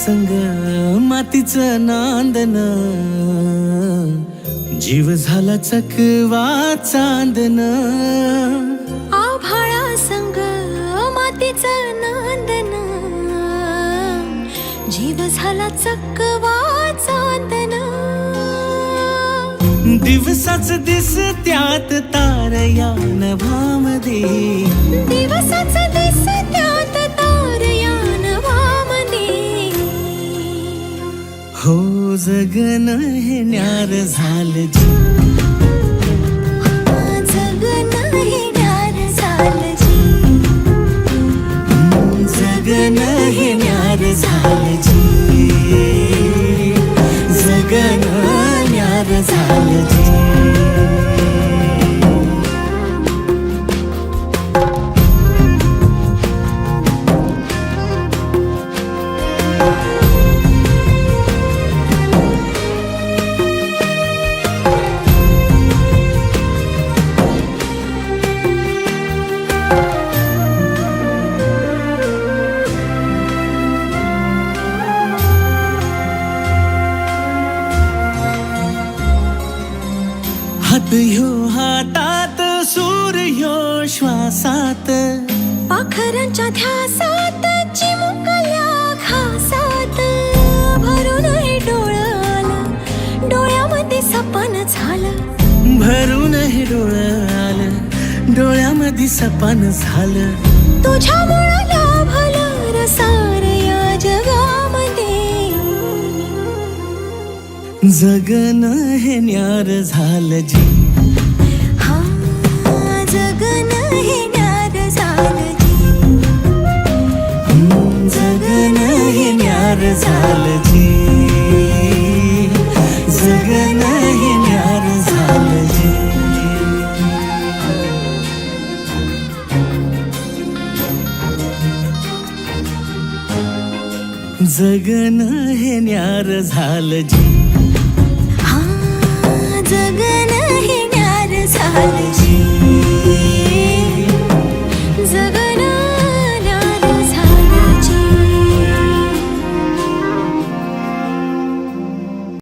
संग मातीचं नांदन, जीव झाला चकवा चांदन. आभाळा संग मातीचं नांदन, जीव झाला चकवा चांदन. दिवसाच दिसत्यात तारया नभामध्ये, दिवसाच दिसत्यात तारया नभामध्ये. हो जगन हे न्यार झालं जी, जगन हे न्यार झालं जी. जगन हे न्यार झालं जी, जगन न्यार झालं जी. हात ह्यो हातात, सूर ह्यो श्वासात, पाखरांच्या ध्यासात, चिमुकल्या घासात. भरून हे डोळं आलं, डोळ्यामध्ये सपन झालं. भरून हे डोळं आलं, डोळ्यामध्ये सपन झालं. तुझ्यामुळं लाभलं रसार या जगामध्ये. जगन हे न्यार झालं जी, हा जगन हे न्यार झालं जी. जगन हे न्यार झालं जी, जगन हे न्यार झालं जी. जगन हे न्यार झालं जी, हा जगन हे न्यार झालं जी.